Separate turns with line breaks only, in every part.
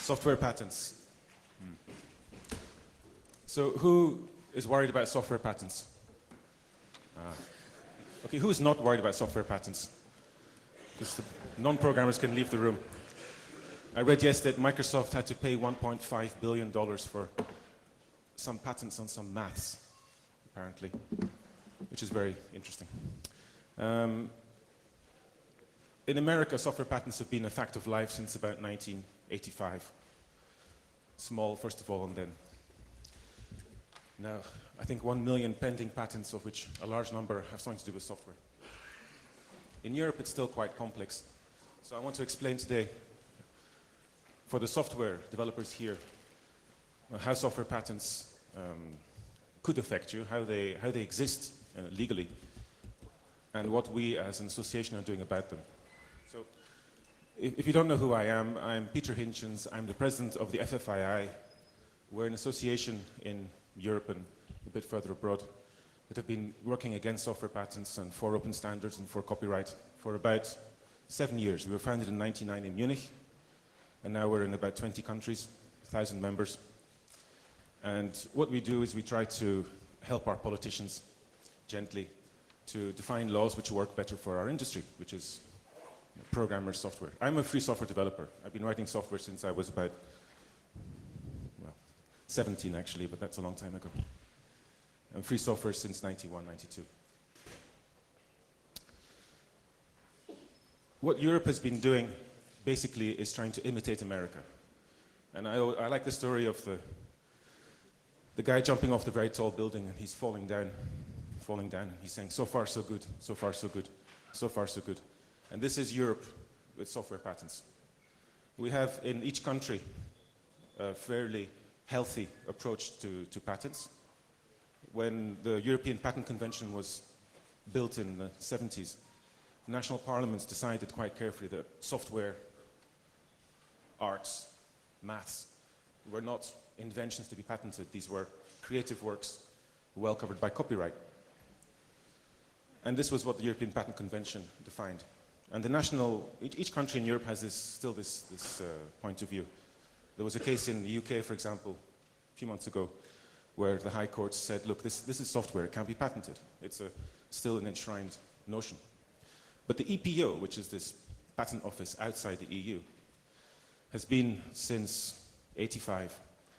Software patents. So who is worried about software patents? Okay, who is not worried about software patents? Because the non-programmers can leave the room. I read yesterday that Microsoft had to pay $1.5 billion for some patents on some maths, apparently, which is very interesting. In America, software patents have been a fact of life since about 1985. Small, first of all, and then. Now, I think 1 million pending patents, of which a large number have something to do with software. In Europe, it's still quite complex. So I want to explain today, for the software developers here, how software patents could affect you, how they exist legally, and what we as an association are doing about them. So, if you don't know who I am, I'm Peter Hinchens. I'm the president of the FFII. We're an association in Europe and a bit further abroad that have been working against software patents and for open standards and for copyright for about 7 years. We were founded in 1999 in Munich, and now we're in about 20 countries, 1,000 members. And what we do is we try to help our politicians gently to define laws which work better for our industry, which is programmer software. I'm a free software developer. I've been writing software since I was about, well, 17 actually, but that's a long time ago. I'm free software since 91, 92. What Europe has been doing basically is trying to imitate America. And I like the story of the guy jumping off the very tall building and he's falling down, and he's saying, so far so good, so far so good, so far so good. And this is Europe with software patents. We have in each country a fairly healthy approach to patents. When the European Patent Convention was built in the 70s, national parliaments decided quite carefully that software, arts, maths were not inventions to be patented. These were creative works well covered by copyright. And this was what the European Patent Convention defined. And the each country in Europe has still this point of view. There was a case in the UK, for example, a few months ago, where the High Court said, look, this is software, it can't be patented. It's still an enshrined notion. But the EPO, which is this patent office outside the EU, has been, since '85,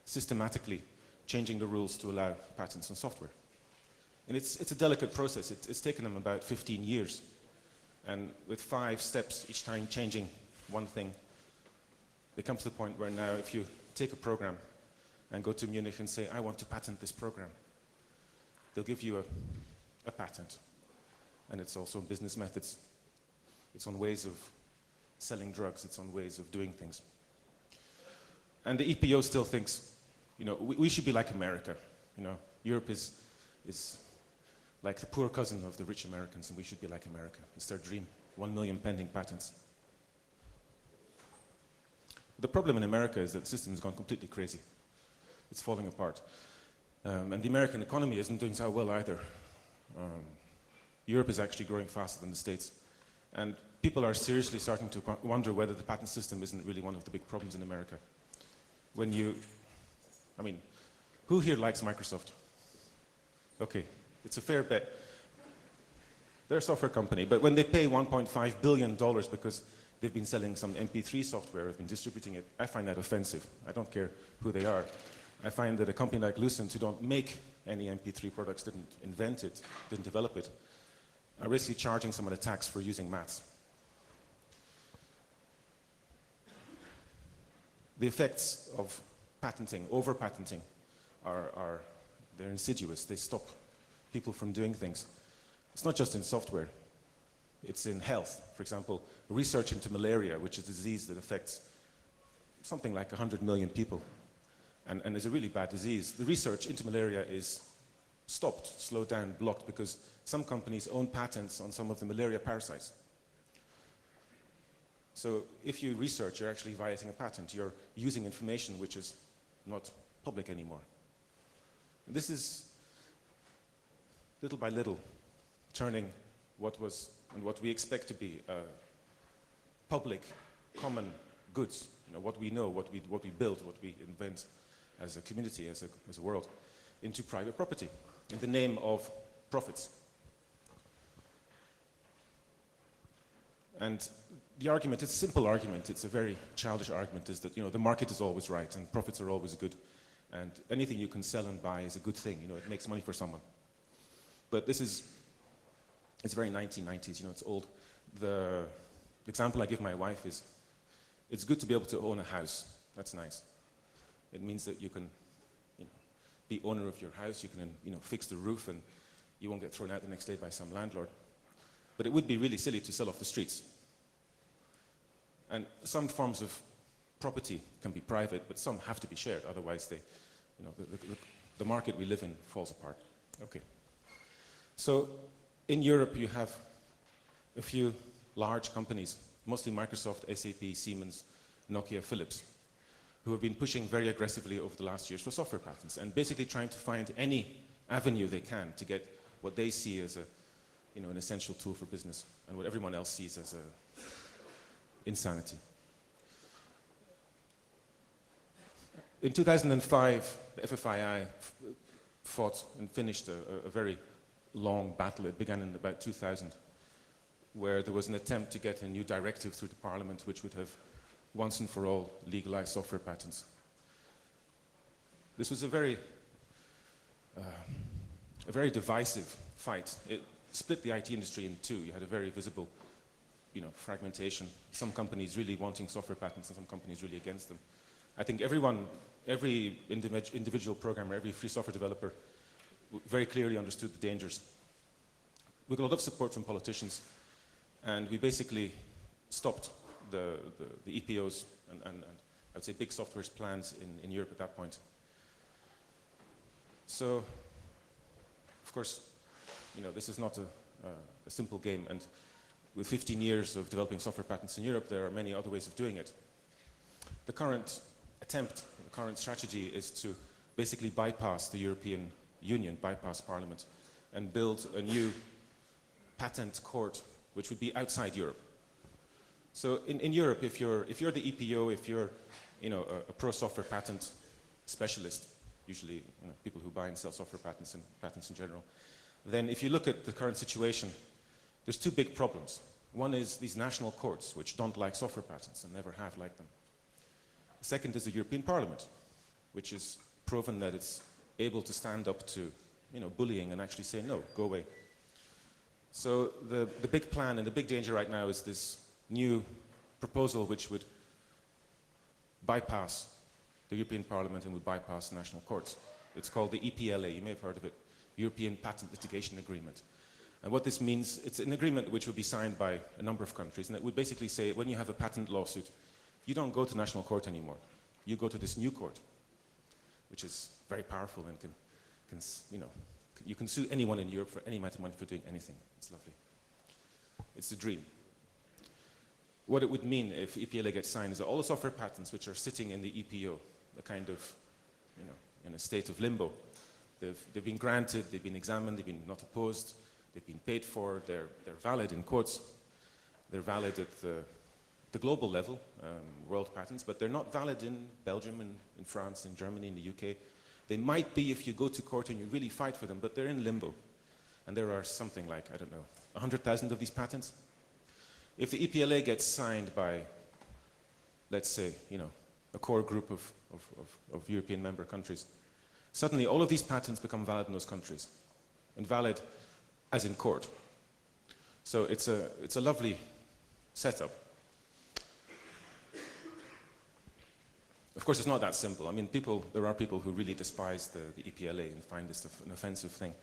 systematically changing the rules to allow patents on software. And it's a delicate process. It's taken them about 15 years. And with 5 steps, each time changing one thing, they come to the point where now if you take a program and go to Munich and say, I want to patent this program, they'll give you a patent. And it's also business methods. It's on ways of selling drugs. It's on ways of doing things. And the EPO still thinks, we should be like America. Europe is like the poor cousin of the rich Americans, and we should be like America. It's their dream. 1 million pending patents. The problem in America is that the system has gone completely crazy. It's falling apart. And the American economy isn't doing so well either. Europe is actually growing faster than the States. And people are seriously starting to wonder whether the patent system isn't really one of the big problems in America. Who here likes Microsoft? Okay, it's a fair bet. They're a software company, but when they pay $1.5 billion because they've been selling some MP3 software, have been distributing it, I find that offensive. I don't care who they are. I find that a company like Lucent, who don't make any MP3 products, didn't invent it, didn't develop it, are basically charging someone a tax for using maths. The effects of patenting, over-patenting, they're insidious. They stop people from doing things. It's not just in software. It's in health. For example, research into malaria, which is a disease that affects something like 100 million people, and is a really bad disease. The research into malaria is stopped, slowed down, blocked, because some companies own patents on some of the malaria parasites. So if you research, you're actually violating a patent. You're using information which is not public anymore. This is, little by little, turning what was and what we expect to be public, common goods you know, what we know, what we build, what we invent as a community, as a world, into private property in the name of profits. And the argument, it's a simple argument, it's a very childish argument, is that, you know, the market is always right and profits are always good, and anything you can sell and buy is a good thing, you know, it makes money for someone. But this is, it's very 1990s, you know, it's old. The example I give my wife is, it's good to be able to own a house, that's nice. It means that you can, you know, be owner of your house, you can, you know, fix the roof, and you won't get thrown out the next day by some landlord. But it would be really silly to sell off the streets. And some forms of property can be private, but some have to be shared, otherwise they, you know, the market we live in falls apart. Okay. So in Europe you have a few large companies, mostly Microsoft, SAP, Siemens, Nokia, Philips, who have been pushing very aggressively over the last years for software patents and basically trying to find any avenue they can to get what they see as a, you know, an essential tool for business and what everyone else sees as insanity. In 2005, the FFII fought and finished a very long battle. It began in about 2000, where there was an attempt to get a new directive through the Parliament which would have once and for all legalized software patents. This was a very divisive fight. It split the IT industry in two. You had a very visible, you know, fragmentation. Some companies really wanting software patents and some companies really against them. I think every individual programmer, every free software developer very clearly understood the dangers. We got a lot of support from politicians, and we basically stopped the EPOs and I would say big software's plans in Europe at that point. So, of course, you know, this is not a simple game, and with 15 years of developing software patents in Europe, there are many other ways of doing it. The current attempt, the current strategy is to basically bypass the European Union, bypass Parliament, and build a new patent court which would be outside Europe. So in Europe, if you're the EPO, if you're, you know, a pro software patent specialist, usually, you know, people who buy and sell software patents and patents in general, then if you look at the current situation, there's two big problems. One is these national courts, which don't like software patents and never have liked them. The second is the European Parliament, which is proven that it's able to stand up to, you know, bullying and actually say, no, go away. So the big plan and the big danger right now is this new proposal which would bypass the European Parliament and would bypass national courts. It's called the EPLA, you may have heard of it, European Patent Litigation Agreement. And what this means, it's an agreement which would be signed by a number of countries, and it would basically say when you have a patent lawsuit, you don't go to national court anymore. You go to this new court, which is very powerful and can you know, you can sue anyone in Europe for any amount of money for doing anything. It's lovely. It's a dream. What it would mean if EPLA gets signed is that all the software patents which are sitting in the EPO, a kind of, you know, in a state of limbo, they've been granted, they've been examined, they've been not opposed, they've been paid for, they're valid in quotes, they're valid at the global level, world patents, but they're not valid in Belgium, in France, in Germany, in the UK. They might be if you go to court and you really fight for them, but they're in limbo. And there are something like, I don't know, 100,000 of these patents. If the EPLA gets signed by, let's say, you know, a core group of European member countries, suddenly all of these patents become valid in those countries, and valid as in court. So it's a lovely setup. Of course, it's not that simple. I mean, there are people who really despise the EPLA and find this an offensive thing.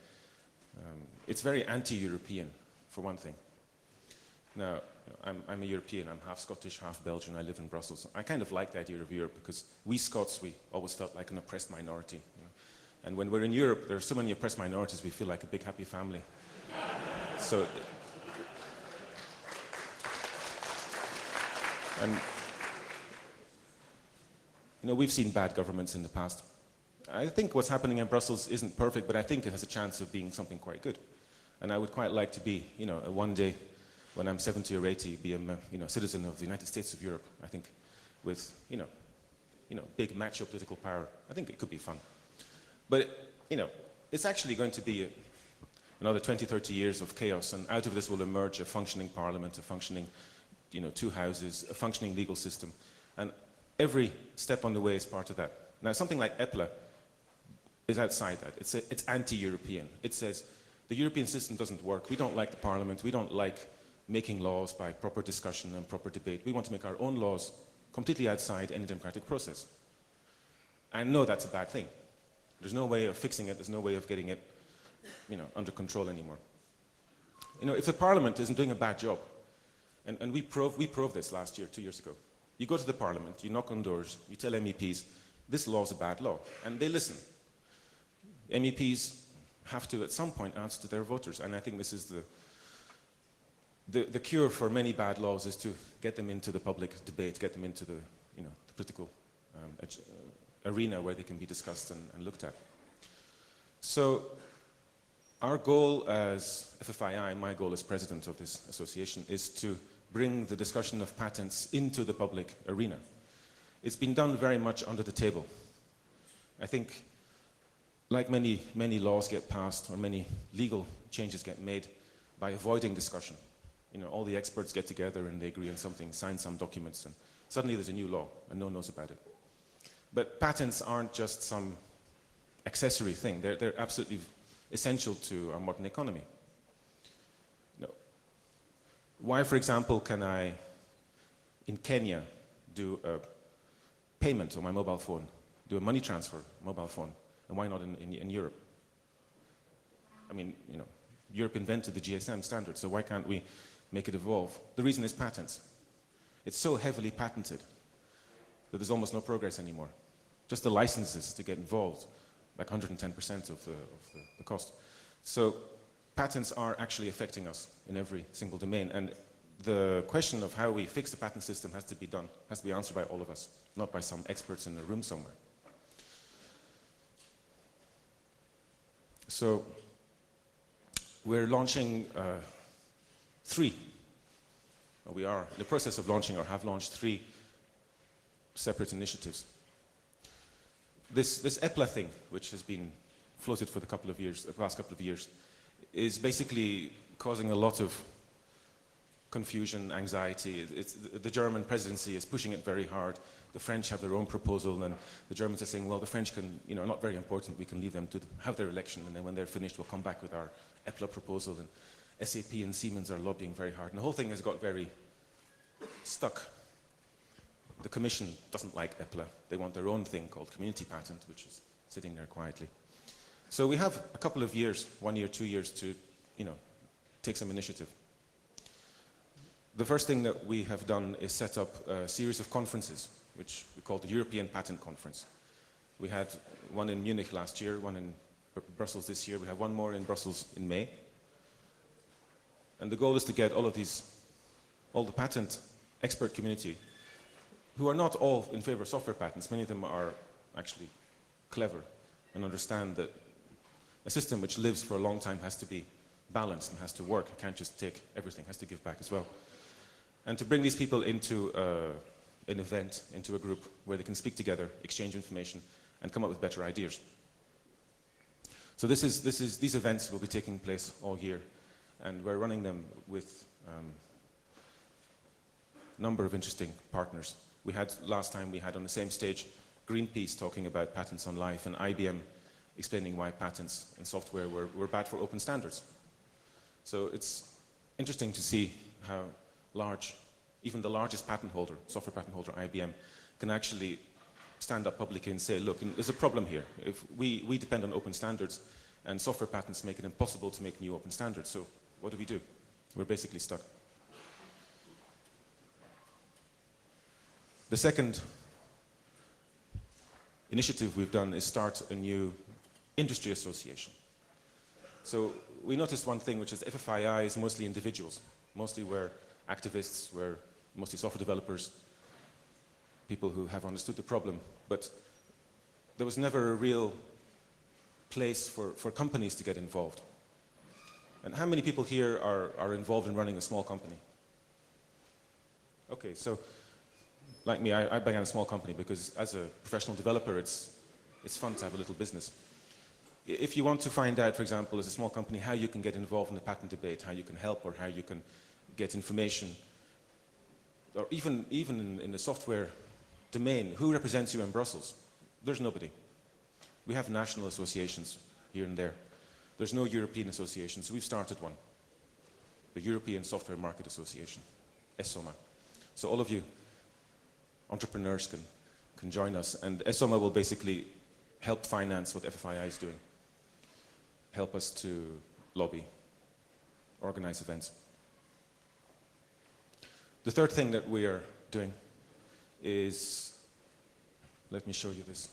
It's very anti-European, for one thing. Now, I'm a European. I'm half Scottish, half Belgian. I live in Brussels. I kind of like the idea of Europe because we Scots, we always felt like an oppressed minority. You know? And when we're in Europe, there are so many oppressed minorities, we feel like a big happy family. So, and you know, we've seen bad governments in the past. I think what's happening in Brussels isn't perfect, but I think it has a chance of being something quite good. And I would quite like to be, you know, one day when I'm 70 or 80, be a, you know, citizen of the United States of Europe. I think with, big macho political power. I think it could be fun. But, it's actually going to be another 20, 30 years of chaos, and out of this will emerge a functioning parliament, a functioning, two houses, a functioning legal system. And every step on the way is part of that. Now, something like EPLA is outside that. It's anti-European. It says, the European system doesn't work. We don't like the parliament. We don't like making laws by proper discussion and proper debate. We want to make our own laws completely outside any democratic process. I know that's a bad thing. There's no way of fixing it. There's no way of getting it, under control anymore. If the parliament isn't doing a bad job, and we proved this last year, 2 years ago. You go to the parliament, you knock on doors, you tell MEPs, this law is a bad law, and they listen. MEPs have to, at some point, answer to their voters, and I think this is the cure for many bad laws is to get them into the public debate, get them into the political arena where they can be discussed and looked at. So our goal as FFII, my goal as president of this association, is to bring the discussion of patents into the public arena. It's been done very much under the table. I think, like many laws get passed or many legal changes get made by avoiding discussion. All the experts get together and they agree on something, sign some documents, and suddenly there's a new law and no one knows about it. But patents aren't just some accessory thing. They're absolutely essential to our modern economy. Why, for example, can I, in Kenya, do a payment on my mobile phone, do a money transfer mobile phone, and why not in Europe? I mean, Europe invented the GSM standard, so why can't we make it evolve? The reason is patents. It's so heavily patented that there's almost no progress anymore. Just the licenses to get involved, like 110% of the cost. So patents are actually affecting us in every single domain, and the question of how we fix the patent system has to be answered by all of us, not by some experts in a room somewhere. So we're launching we are in the process of launching or have launched 3 separate initiatives. This EPLA thing, which has been floated for the past couple of years, is basically causing a lot of confusion, anxiety. The German presidency is pushing it very hard. The French have their own proposal, and the Germans are saying, well, the French can, not very important, we can leave them to have their election, and then when they're finished, we'll come back with our EPLA proposal. And SAP and Siemens are lobbying very hard, and the whole thing has got very stuck. The Commission doesn't like EPLA. They want their own thing called community patent, which is sitting there quietly. So we have a couple of years, 1 year, 2 years, to take some initiative. The first thing that we have done is set up a series of conferences, which we call the European Patent Conference. We had one in Munich last year, one in Brussels this year. We have one more in Brussels in May. And the goal is to get all the patent expert community, who are not all in favor of software patents. Many of them are actually clever and understand that a system which lives for a long time has to be balanced and has to work. It can't just take everything, it has to give back as well. And to bring these people into an event, into a group where they can speak together, exchange information, and come up with better ideas. So these events will be taking place all year, and we're running them with a number of interesting partners. Last time we had on the same stage Greenpeace talking about patents on life, and IBM explaining why patents in software were bad for open standards. So it's interesting to see how large, even the largest patent holder, software patent holder, IBM, can actually stand up publicly and say, look, there's a problem here. If we depend on open standards, and software patents make it impossible to make new open standards. So what do? We're basically stuck. The second initiative we've done is start a new industry association. So we noticed one thing, which is FFII is mostly individuals. Mostly we're activists, we're mostly software developers, people who have understood the problem. But there was never a real place for companies to get involved. And how many people here are involved in running a small company? Okay, so like me, I began a small company because as a professional developer, it's fun to have a little business. If you want to find out, for example, as a small company, how you can get involved in the patent debate, how you can help, or how you can get information, or even in the software domain, who represents you in Brussels? There's nobody. We have national associations here and there. There's no European association, so we've started one. The European Software Market Association, ESOMA. So all of you entrepreneurs can join us, and ESOMA will basically help finance what FFII is doing. Help us to lobby, organize events. The third thing that we are doing is, let me show you this.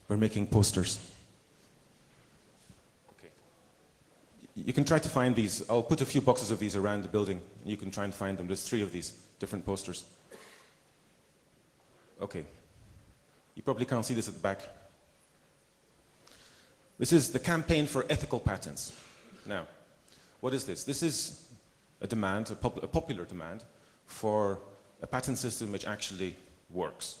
We're making posters. Okay. You can try to find these. I'll put a few boxes of these around the building. You can try and find them. There's 3 of these different posters. Okay. You probably can't see this at the back. This is the campaign for ethical patents. Now, what is this? This is a demand, a popular demand, for a patent system which actually works.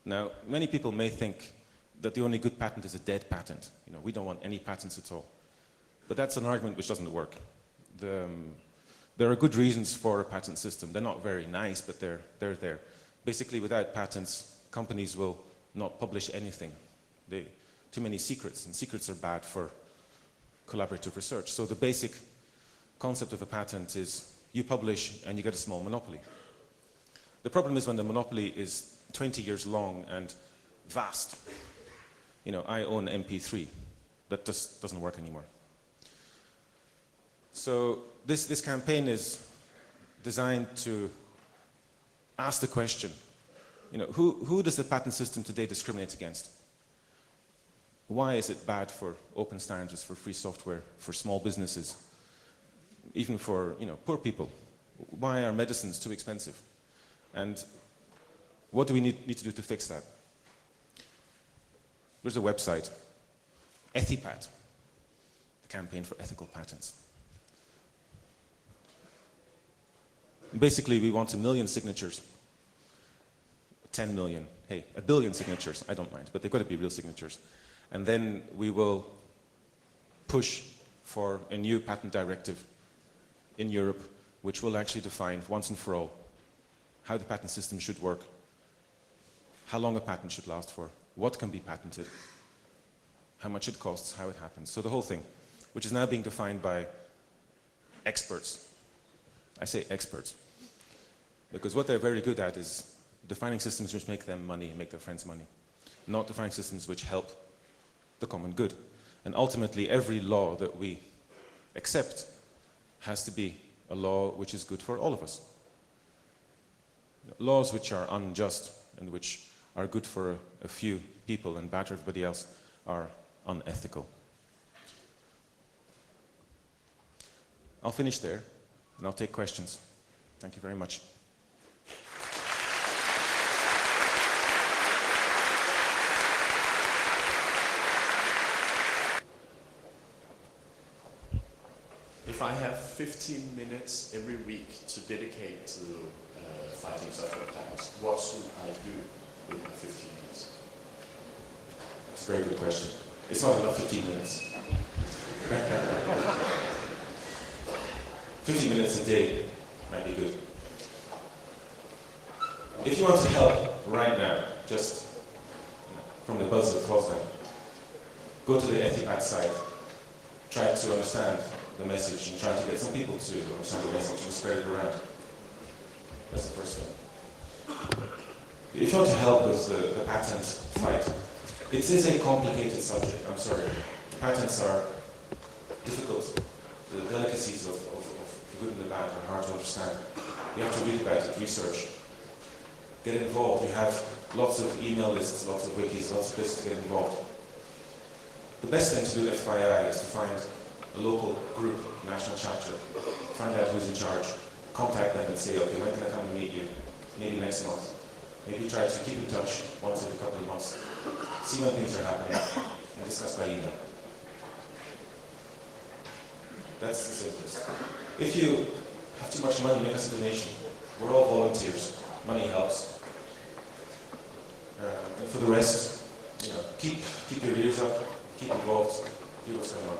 Now, many people may think that the only good patent is a dead patent. You know, we don't want any patents at all. But that's an argument which doesn't work. There are good reasons for a patent system. They're not very nice, but they're there. Basically, without patents, companies will not publish anything. Too many secrets, and secrets are bad for collaborative research. So the basic concept of a patent is you publish and you get a small monopoly. The problem is when the monopoly is 20 years long and vast. You know, I own MP3. That just doesn't work anymore. So this campaign is designed to ask the question, you know, who does the patent system today discriminate against? Why is it bad for open standards, for free software, for small businesses, even for, you know, poor people? Why are medicines too expensive? And what do we need to do to fix that? There's a website, Ethipat, the campaign for ethical patents. Basically, we want 1 million signatures, 10 million, hey, 1 billion signatures, I don't mind, but they've got to be real signatures. And then we will push for a new patent directive in Europe, which will actually define once and for all how the patent system should work, how long a patent should last for, what can be patented, how much it costs, how it happens. So the whole thing, which is now being defined by experts. I say experts, because what they're very good at is defining systems which make them money and make their friends money, not defining systems which help the common good. And ultimately, every law that we accept has to be a law which is good for all of us. Laws which are unjust and which are good for a few people and bad for everybody else are unethical. I'll finish there, and I'll take questions. Thank you very much.
If I have 15 minutes every week to dedicate to fighting software patents, what should I do with my 15 minutes?
That's a very good question. It's not enough 15 minutes. 15 minutes a day might be good. If you want to help right now, just from the buzz of FOSDEM, go to the Ethipat site, try to understand the message and try to get some people to understand the message and spread it around. That's the first thing. If you want to help with the patent fight, it is a complicated subject, I'm sorry. Patents are difficult. The delicacies of the good and the bad are hard to understand. You have to read about it, research, get involved. You have lots of email lists, lots of wikis, lots of lists to get involved. The best thing to do at FII is to find a local group, national chapter, find out who's in charge, contact them and say, okay, when can I come and meet you? Maybe next month. Maybe try to keep in touch once every couple of months. See when things are happening. and discuss by email. That's the simplest. If you have too much money, make us a donation. We're all volunteers. Money helps. And for the rest, you know, keep your ears up, keep involved, do what's going on.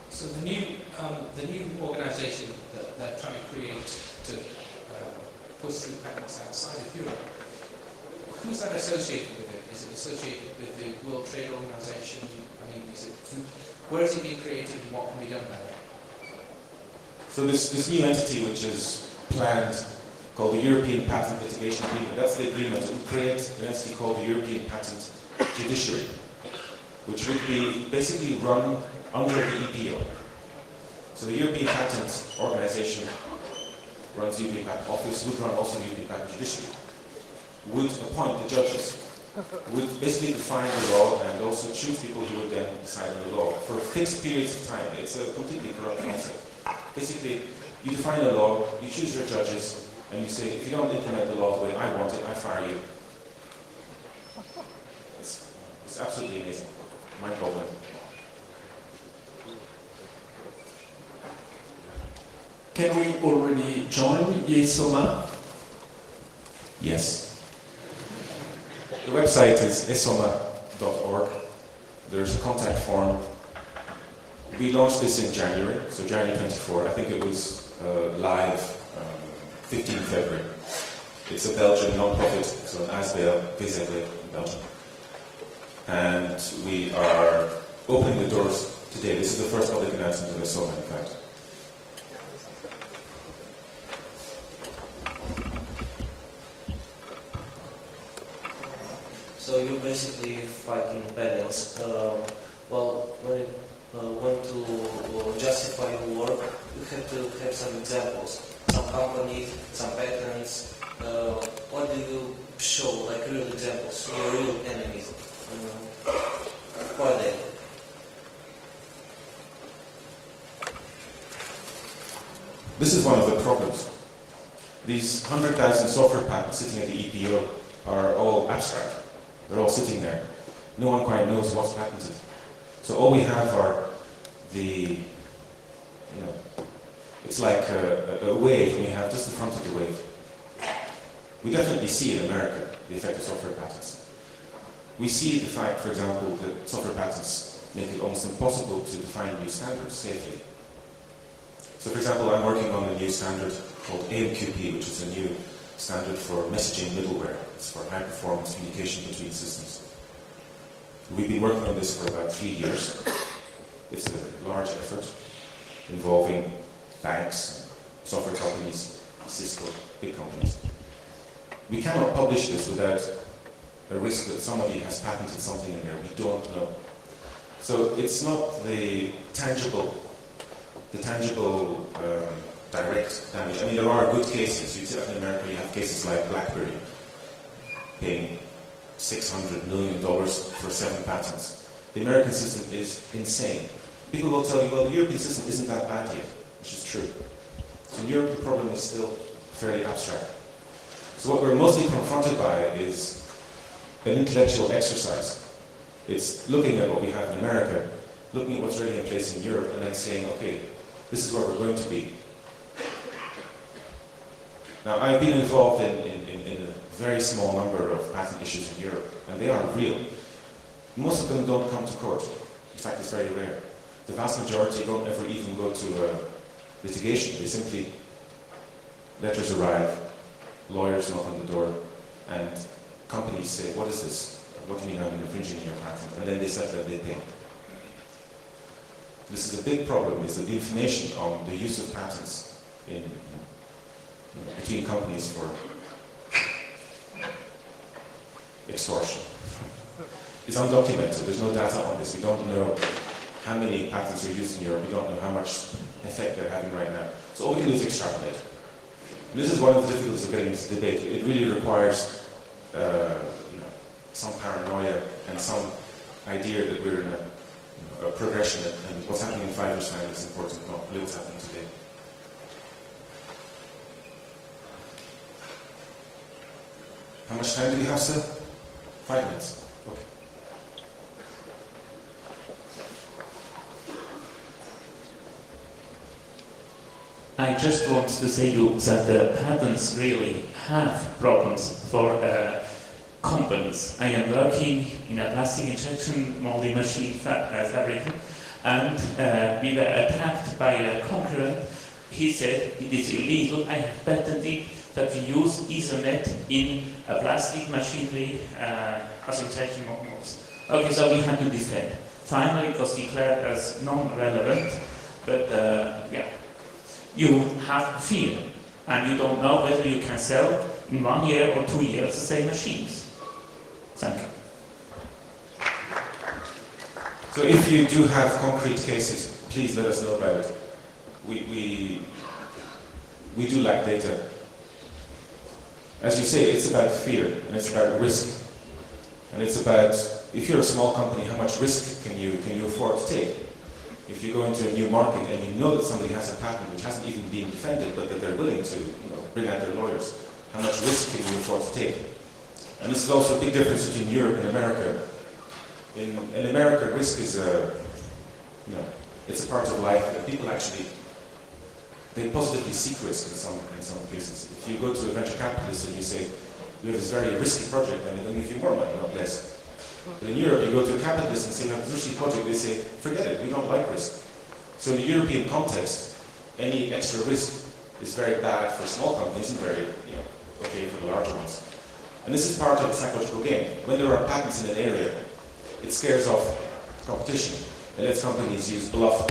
So the new organisation that they're trying to create to push through patents outside of Europe, who's that associated with it? Is it associated with the World Trade Organization? I mean, where is it being created and what can be done there?
So this new entity which is planned, called the European Patent Litigation Agreement, that's the agreement. It would create an entity called the European Patent Judiciary, which would be basically run under the EPO. So the European Patent Organization runs the European Patent Office, would run also the European Patent Judiciary, would appoint the judges, would basically define the law and also choose people who would then decide on the law for fixed periods of time. It's a completely corrupt concept. Basically, you define a law, you choose your judges, and you say, if you don't implement the law the way I want it, I fire you. It's absolutely amazing. Mind-boggling.
Can we already join ESOMA?
Yes. The website is esoma.org. There's a contact form. We launched this in January, so January 24. I think it was live 15 February. It's a Belgian non-profit, so an ASBL, VZW in Belgium. And we are opening the doors today. This is the first public announcement of ESOMA, in fact.
So you're basically fighting patents. Well, when it want to justify your work, you have to have some examples. Some company, some patents. What do you show, like real examples, your real enemies? Who are they?
This is one of the problems. These 100,000 software patents sitting at the EPO are all abstract. They're all sitting there. No one quite knows what's patented. So all we have are the, it's like a wave, and we have just the front of the wave. We definitely see in America the effect of software patents. We see the fact, for example, that software patents make it almost impossible to define new standards safely. So for example, I'm working on a new standard called AMQP, which is a new standard for messaging middleware. It's for high-performance communication between systems. We've been working on this for about 3 years. It's a large effort involving banks, software companies, Cisco, big companies. We cannot publish this without a risk that somebody has patented something in there we don't know. So it's not the tangible direct damage. I mean, there are good cases. You see in America, you have cases like BlackBerry paying $600 million for 7 patents. The American system is insane. People will tell you, well, the European system isn't that bad yet, which is true. So in Europe, the problem is still fairly abstract. So what we're mostly confronted by is an intellectual exercise. It's looking at what we have in America, looking at what's already in place in Europe, and then saying, okay, this is where we're going to be. Now, I've been involved in a very small number of patent issues in Europe, and they are real. Most of them don't come to court. In fact, it's very rare. The vast majority don't ever even go to litigation. They simply, letters arrive, lawyers knock on the door, and companies say, what is this? What do you mean I'm infringing your patent? And then they settle and they pay. This is a big problem, is that the information on the use of patents between companies for extortion is undocumented. There's no data on this. We don't know how many patents are used in Europe. We don't know how much effect they're having right now. So all we can do is extrapolate. And this is one of the difficulties of getting this debate. It really requires some paranoia and some idea that we're in a progression, and what's happening in 5 years' time is important, not what's happening today. How much time do we have, sir? 5 minutes. Okay.
I just want to say you that the patents really have problems for companies. I am working in a plastic injection molding machine fabrication, and we were attacked by a concurrent. He said it is illegal. I have patented that we use Ethernet in a plastic machinery as injection molds. Okay, so we had to defend. Finally, it was declared as non-relevant, but yeah. You have fear, and you don't know whether you can sell in 1 year or 2 years the same machines. Thank you.
So if you do have concrete cases, please let us know about it. We do lack data. As you say, it's about fear, and it's about risk. And it's about, if you're a small company, how much risk can you afford to take? If you go into a new market and you know that somebody has a patent which hasn't even been defended, but that they're willing to bring out their lawyers, how much risk can you afford to take? And this is also a big difference between Europe and America. In America, risk is it's a part of life that people actually, they positively seek risk in some cases. If you go to a venture capitalist and you say, we have this very risky project, and they'll give you more money, not less. But in Europe, you go to a capitalist and say, we have this risky project, they say, forget it, we don't like risk. So in the European context, any extra risk is very bad for small companies and very okay for the larger ones. And this is part of the psychological game. When there are patents in an area, it scares off competition. It lets companies use bluff,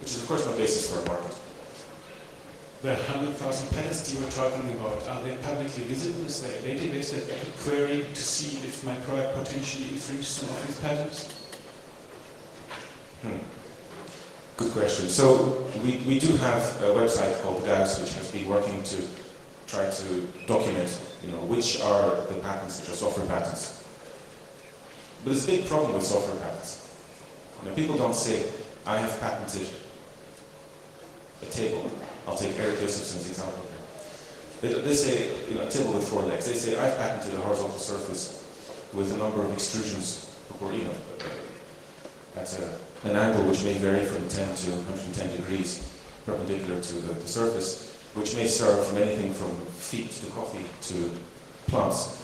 which is of course no basis for a market.
The 100,000 patents you were talking about, are they publicly visible? Is there a database that I could query to see if my product potentially infringes some of these patents?
Good question. So we do have a website called GAUS, which has been working to try to document which are the patents which are software patents. But there's a big problem with software patents. People don't say, I have patented a table. I'll take Eric Josephson's example here. They say, a table with 4 legs. They say, I've patented a horizontal surface with a number of extrusions, or, that's an angle which may vary from 10 to 110 degrees perpendicular to the surface, which may serve from anything from feet to coffee to plants.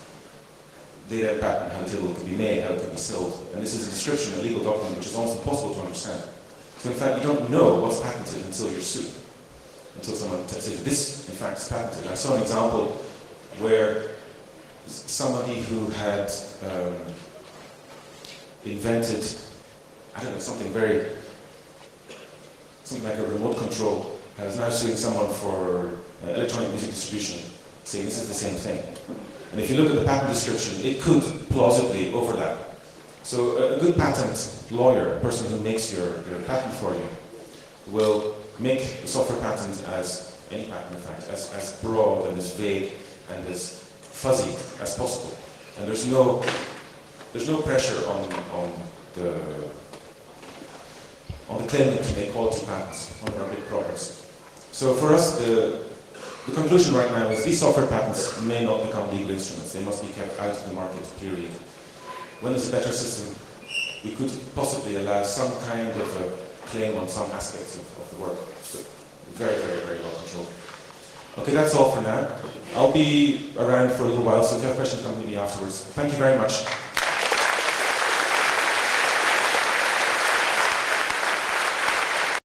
They then patent how the table could be made, how it could be sold. And this is a description, a legal document, which is almost impossible to understand. So in fact, you don't know what's patented until you're sued. Until someone says, this, in fact, is patented. I saw an example where somebody who had invented, something like a remote control, is now suing someone for electronic music distribution, saying this is the same thing. And if you look at the patent description, it could plausibly overlap. So a good patent lawyer, a person who makes your patent for you, will make the software patent as any patent, in fact, as broad and as vague and as fuzzy as possible. And there's no pressure on the claimant to make quality patents on our big products. So for us, the conclusion right now is these software patents may not become legal instruments. They must be kept out of the market, period. When there's a better system, we could possibly allow some kind of a claim on some aspects of the work. But very, very, very well controlled. Okay, that's all for now. I'll be around for a little while, so if you have questions, come to me afterwards. Thank you very much.